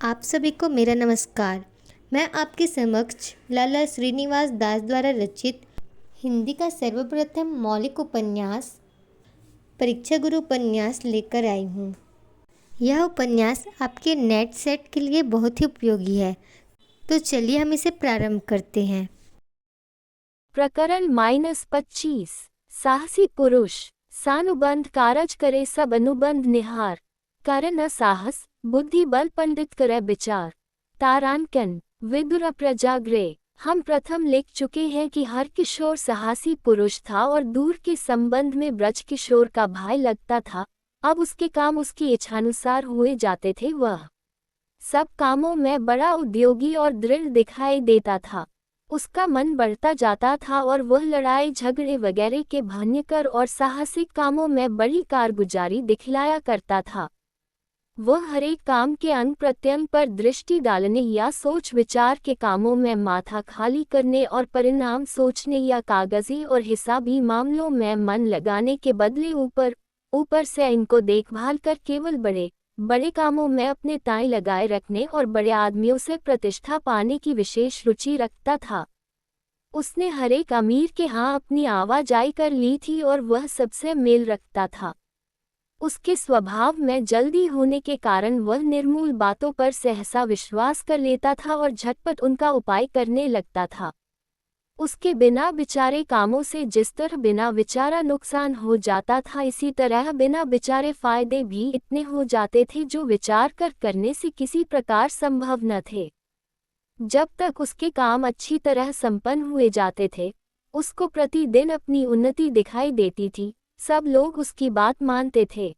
आप सभी को मेरा नमस्कार। मैं आपके समक्ष लाला श्रीनिवास दास द्वारा रचित हिंदी का सर्वप्रथम मौलिक उपन्यास परीक्षा गुरु उपन्यास लेकर आई हूँ। यह उपन्यास आपके नेट सेट के लिए बहुत ही उपयोगी है, तो चलिए हम इसे प्रारंभ करते हैं। प्रकरण -25 साहसी पुरुष सानुबंध कारज करे सब अनुबंध निहार कर न साहस बुद्धि बल पंडित करे विचार। तारांकन विदुर प्रजाग्रे। हम प्रथम लिख चुके हैं कि हर किशोर साहसी पुरुष था और दूर के संबंध में ब्रज किशोर का भाई लगता था। अब उसके काम उसकी इच्छानुसार हुए जाते थे। वह सब कामों में बड़ा उद्योगी और दृढ़ दिखाई देता था। उसका मन बढ़ता जाता था और वह लड़ाई झगड़े वगैरह के भयंकर और साहसिक कामों में बड़ी कारगुजारी दिखलाया करता था। वह हरेक काम के अंग प्रत्यंग पर दृष्टि डालने या सोच विचार के कामों में माथा खाली करने और परिणाम सोचने या कागजी और हिसाबी मामलों में मन लगाने के बदले ऊपर से इनको देखभाल कर केवल बड़े कामों में अपने ताई लगाए रखने और बड़े आदमियों से प्रतिष्ठा पाने की विशेष रुचि रखता था। उसने हरेक अमीर के यहाँ अपनी आवाजाई कर ली थी और वह सबसे मेल रखता था। उसके स्वभाव में जल्दी होने के कारण वह निर्मूल बातों पर सहसा विश्वास कर लेता था और झटपट उनका उपाय करने लगता था। उसके बिना विचारे कामों से जिस तरह बिना विचारा नुकसान हो जाता था, इसी तरह बिना विचारे फायदे भी इतने हो जाते थे जो विचार कर करने से किसी प्रकार संभव न थे। जब तक उसके काम अच्छी तरह संपन्न हुए जाते थे, उसको प्रतिदिन अपनी उन्नति दिखाई देती थी। सब लोग उसकी बात मानते थे।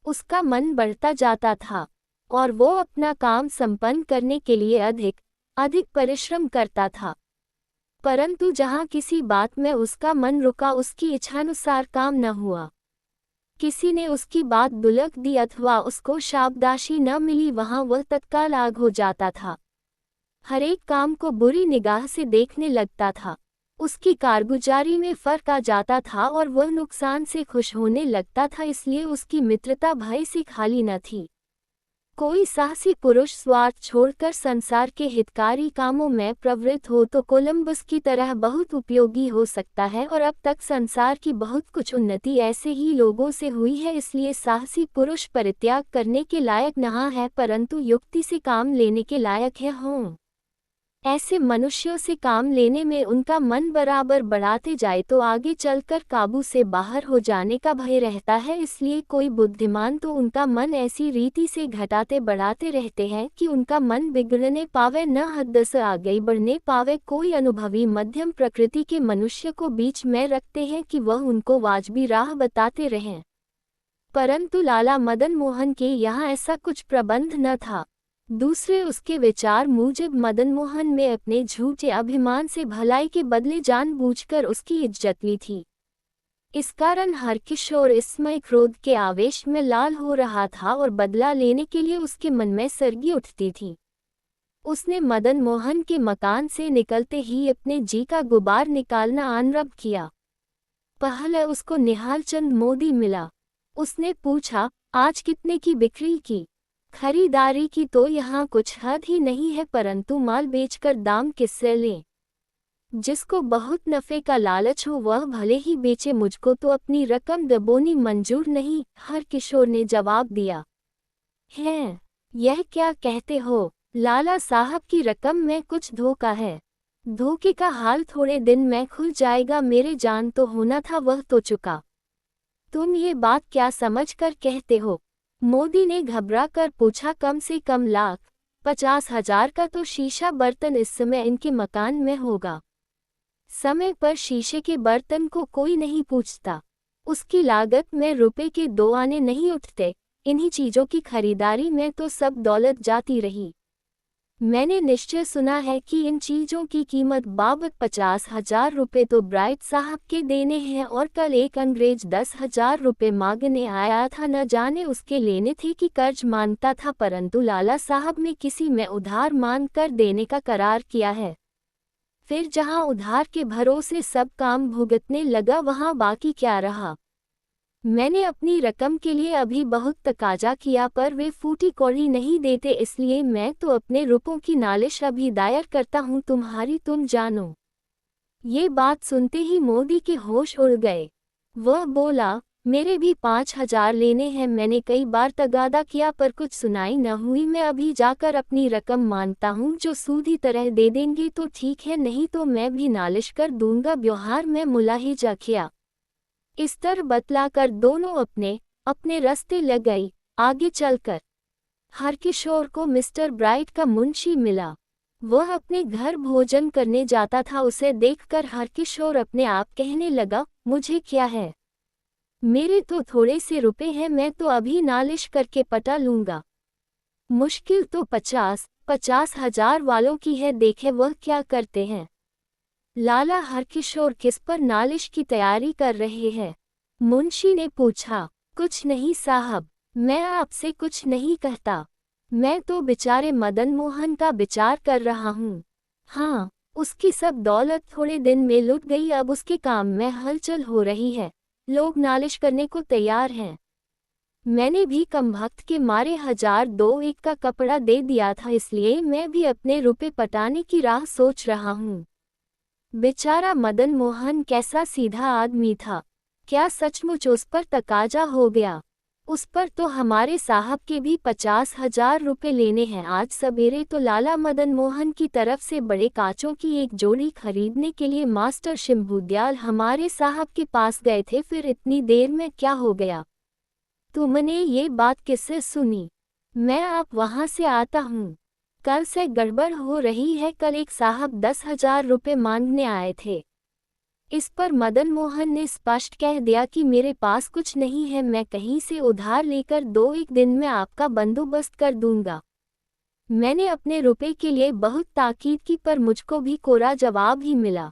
उसका मन बढ़ता जाता था और वो अपना काम संपन्न करने के लिए अधिक परिश्रम करता था। परंतु जहाँ किसी बात में उसका मन रुका, उसकी इच्छानुसार काम न हुआ, किसी ने उसकी बात दुलक दी अथवा उसको शाबाशी न मिली, वहाँ वह तत्काल आग हो जाता था। हरेक काम को बुरी निगाह से देखने लगता था। उसकी कारगुजारी में फर्क आ जाता था और वह नुकसान से खुश होने लगता था। इसलिए उसकी मित्रता भय से खाली न थी। कोई साहसी पुरुष स्वार्थ छोड़कर संसार के हितकारी कामों में प्रवृत्त हो तो कोलंबस की तरह बहुत उपयोगी हो सकता है, और अब तक संसार की बहुत कुछ उन्नति ऐसे ही लोगों से हुई है। इसलिए साहसी पुरुष परित्याग करने के लायक नहीं है, परंतु युक्ति से काम लेने के लायक है। हों ऐसे मनुष्यों से काम लेने में उनका मन बराबर बढ़ाते जाए तो आगे चलकर काबू से बाहर हो जाने का भय रहता है। इसलिए कोई बुद्धिमान तो उनका मन ऐसी रीति से घटाते बढ़ाते रहते हैं कि उनका मन बिगड़ने पावे, न हद से आगे बढ़ने पावे। कोई अनुभवी मध्यम प्रकृति के मनुष्य को बीच में रखते हैं कि वह उनको वाजबी राह बताते रहें। परंतु लाला मदन मोहन के यहाँ ऐसा कुछ प्रबंध न था। दूसरे उसके विचार मुजब मदन मोहन में अपने झूठे अभिमान से भलाई के बदले जानबूझकर उसकी इज्जत ली थी। इस कारण हर किशोर इसमें क्रोध के आवेश में लाल हो रहा था और बदला लेने के लिए उसके मन में सरगी उठती थी। उसने मदन मोहन के मकान से निकलते ही अपने जी का गुबार निकालना आरंभ किया। पहले उसको निहालचंद मोदी मिला। उसने पूछा, आज कितने की बिक्री की? खरीदारी की तो यहाँ कुछ हद ही नहीं है, परंतु माल बेचकर दाम किससे लें? जिसको बहुत नफे का लालच हो वह भले ही बेचे, मुझको तो अपनी रकम दबोनी मंजूर नहीं। हर किशोर ने जवाब दिया, है यह क्या कहते हो लाला साहब, की रकम में कुछ धोखा है। धोखे का हाल थोड़े दिन में खुल जाएगा। मेरे जान तो होना था, वह तो चुका। तुम ये बात क्या समझकर कहते हो? मोदी ने घबरा कर पूछा। कम से कम 1,50,000 का तो शीशा बर्तन इस समय इनके मकान में होगा। समय पर शीशे के बर्तन को कोई नहीं पूछता। उसकी लागत में रुपए के 2 आने नहीं उठते। इन्हीं चीज़ों की खरीदारी में तो सब दौलत जाती रही। मैंने निश्चय सुना है कि इन चीज़ों की कीमत बाबत 50,000 रुपये तो ब्राइट साहब के देने हैं, और कल एक अंग्रेज 10,000 रुपये मांगने आया था। न जाने उसके लेने थे कि कर्ज मांगता था, परंतु लाला साहब ने किसी में उधार मांग कर देने का करार किया है। फिर जहां उधार के भरोसे सब काम भुगतने लगा, वहां बाकी क्या रहा? मैंने अपनी रकम के लिए अभी बहुत तकाजा किया पर वे फूटी कौड़ी नहीं देते, इसलिए मैं तो अपने रुपयों की नालिश अभी दायर करता हूँ तुम्हारी, तुम जानो। ये बात सुनते ही मोदी के होश उड़ गए। वह बोला, मेरे भी 5,000 लेने हैं। मैंने कई बार तगादा किया पर कुछ सुनाई न हुई। मैं अभी जाकर अपनी रकम मांगता हूँ, जो सूदी तरह दे देंगे तो ठीक है, नहीं तो मैं भी नालिश कर दूंगा। ब्योहार में मुलाहिजा किया। इस तरह बतलाकर दोनों अपने अपने रास्ते लग गई। आगे चलकर हरकिशोर को मिस्टर ब्राइट का मुंशी मिला। वह अपने घर भोजन करने जाता था। उसे देखकर हरकिशोर अपने आप कहने लगा, मुझे क्या है, मेरे तो थोड़े से रुपए हैं, मैं तो अभी नालिश करके पटा लूंगा। मुश्किल तो 50,000 वालों की है, देखे वह क्या करते हैं। लाला हरकिशोर किस पर नालिश की तैयारी कर रहे हैं? मुंशी ने पूछा। कुछ नहीं साहब, मैं आपसे कुछ नहीं कहता। मैं तो बेचारे मदन मोहन का विचार कर रहा हूँ। हाँ, उसकी सब दौलत थोड़े दिन में लुट गई, अब उसके काम में हलचल हो रही है, लोग नालिश करने को तैयार हैं। मैंने भी कमबख्त के मारे 1,002 का कपड़ा दे दिया था, इसलिए मैं भी अपने रुपए पटाने की राह सोच रहा हूँ। बेचारा मदन मोहन कैसा सीधा आदमी था, क्या सचमुच उस पर तकाजा हो गया? उस पर तो हमारे साहब के भी 50,000 रुपए लेने हैं। आज सवेरे तो लाला मदन मोहन की तरफ से बड़े कांचों की एक जोड़ी खरीदने के लिए मास्टर शंभूदयाल हमारे साहब के पास गए थे, फिर इतनी देर में क्या हो गया? तुमने ये बात किससे सुनी? मैं आप वहां से आता हूँ। कल से गड़बड़ हो रही है। कल एक साहब 10,000 रुपए मांगने आए थे। इस पर मदन मोहन ने स्पष्ट कह दिया कि मेरे पास कुछ नहीं है, मैं कहीं से उधार लेकर 2-1 दिन में आपका बंदोबस्त कर दूंगा। मैंने अपने रुपए के लिए बहुत ताकीद की पर मुझको भी कोरा जवाब ही मिला।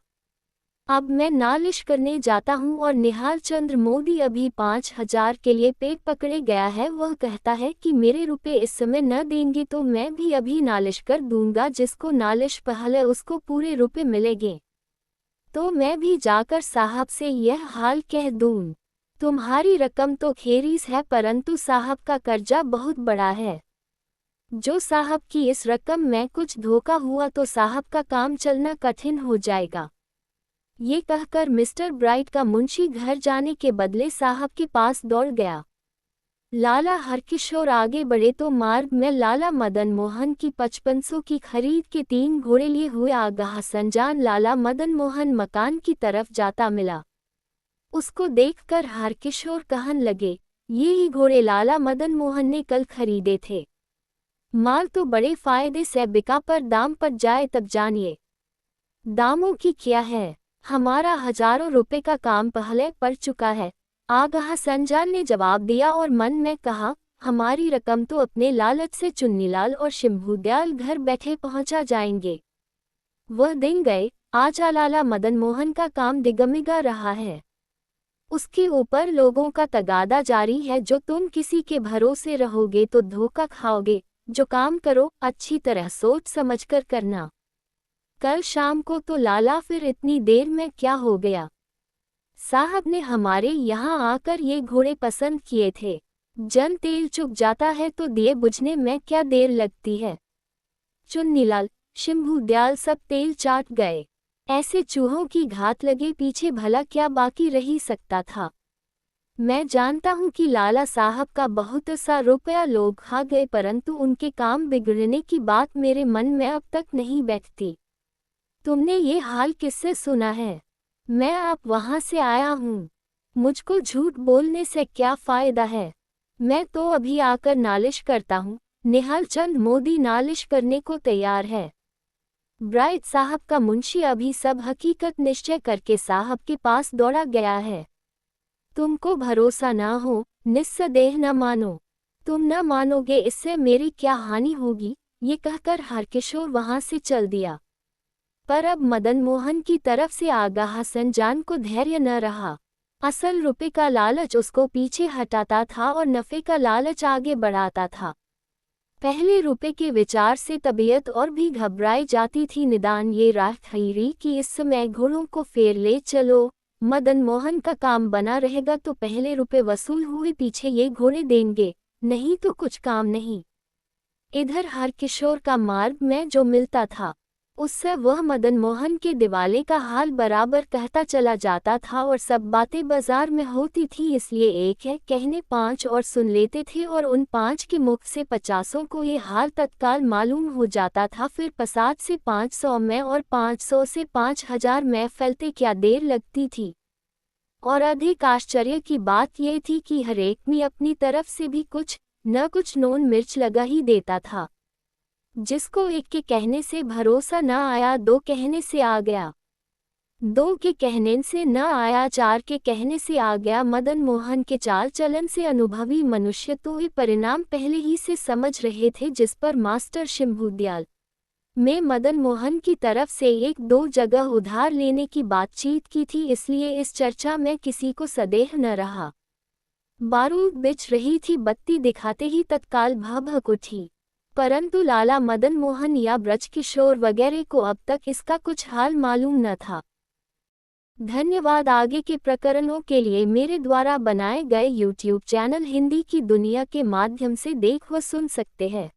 अब मैं नालिश करने जाता हूँ और निहाल चंद्र मोदी अभी 5,000 के लिए पेट पकड़े गया है। वह कहता है कि मेरे रुपए इस समय न देंगे तो मैं भी अभी नालिश कर दूंगा, जिसको नालिश पहले उसको पूरे रुपए मिलेंगे। तो मैं भी जाकर साहब से यह हाल कह दूं। तुम्हारी रकम तो खेरीज है, परंतु साहब का कर्जा बहुत बड़ा है। जो साहब की इस रकम में कुछ धोखा हुआ तो साहब का काम चलना कठिन हो जाएगा। ये कहकर मिस्टर ब्राइट का मुंशी घर जाने के बदले साहब के पास दौड़ गया। लाला हरकिशोर आगे बढ़े तो मार्ग में लाला मदन मोहन की 5500 की खरीद के 3 घोड़े लिए हुए आगाह संजान लाला मदन मोहन मकान की तरफ जाता मिला। उसको देखकर हरकिशोर कहने लगे, ये ही घोड़े लाला मदन मोहन ने कल खरीदे थे। माल तो बड़े फायदे से बिका, पर दाम पर जाए तब जानिए। दामों की क्या है, हमारा हजारों रुपए का काम पहले पड़ चुका है, आगाह संजान ने जवाब दिया और मन में कहा, हमारी रकम तो अपने लालच से चुन्नीलाल और शंभूदयाल घर बैठे पहुंचा जाएंगे। वह दिन गए, आजा लाला मदन मोहन का काम दिगमिगा रहा है। उसके ऊपर लोगों का तगादा जारी है। जो तुम किसी के भरोसे रहोगे तो धोखा खाओगे। जो काम करो अच्छी तरह सोच समझकर करना। कल शाम को तो लाला फिर इतनी देर में क्या हो गया? साहब ने हमारे यहाँ आकर ये घोड़े पसंद किए थे। जन तेल चुक जाता है तो दिए बुझने में क्या देर लगती है। चुन्नीलाल, शंभूदयाल सब तेल चाट गए। ऐसे चूहों की घात लगे पीछे भला क्या बाकी रही सकता था। मैं जानता हूँ कि लाला साहब का बहुत सा रुपया लोग खा गए, परंतु उनके काम बिगड़ने की बात मेरे मन में अब तक नहीं बैठती। तुमने ये हाल किससे सुना है? मैं आप वहां से आया हूँ। मुझको झूठ बोलने से क्या फायदा है? मैं तो अभी आकर नालिश करता हूँ। निहाल चंद मोदी नालिश करने को तैयार है। ब्राइट साहब का मुंशी अभी सब हकीकत निश्चय करके साहब के पास दौड़ा गया है। तुमको भरोसा ना हो, निस्संदेह न मानो। तुम न मानोगे इससे मेरी क्या हानि होगी, ये कहकर हरकिशोर वहां से चल दिया। पर अब मदन मोहन की तरफ से आगाह संजान को धैर्य न रहा। असल रुपए का लालच उसको पीछे हटाता था और नफे का लालच आगे बढ़ाता था। पहले रुपए के विचार से तबीयत और भी घबराई जाती थी। निदान ये राह खईरी कि इस समय घोड़ों को फेर ले चलो, मदन मोहन का काम बना रहेगा तो पहले रुपए वसूल हुए पीछे ये घोड़े देंगे, नहीं तो कुछ काम नहीं। इधर हरकिशोर का मार्ग में जो मिलता था उससे वह मदन मोहन के दिवाले का हाल बराबर कहता चला जाता था और सब बातें बाजार में होती थी, इसलिए एक है कहने पांच और सुन लेते थे और उन पांच के मुख से 50 को ये हाल तत्काल मालूम हो जाता था। फिर 50 से 500 में और 500 से 5000 में फैलते क्या देर लगती थी। और अधिक आश्चर्य की बात यह थी कि हर एक में अपनी तरफ से भी कुछ न कुछ नून मिर्च लगा ही देता था। जिसको एक के कहने से भरोसा न आया, दो कहने से आ गया, दो के कहने से न आया, चार के कहने से आ गया। मदन मोहन के चाल चलन से अनुभवी मनुष्य तो ये परिणाम पहले ही से समझ रहे थे, जिस पर मास्टर शंभुदयाल में मदन मोहन की तरफ से एक दो जगह उधार लेने की बातचीत की थी, इसलिए इस चर्चा में किसी को संदेह न रहा। बारूद बिछ रही थी, बत्ती दिखाते ही तत्काल भभक उठी, परंतु लाला मदन मोहन या ब्रजकिशोर वगैरह को अब तक इसका कुछ हाल मालूम न था। धन्यवाद। आगे के प्रकरणों के लिए मेरे द्वारा बनाए गए YouTube चैनल हिंदी की दुनिया के माध्यम से देख व सुन सकते हैं।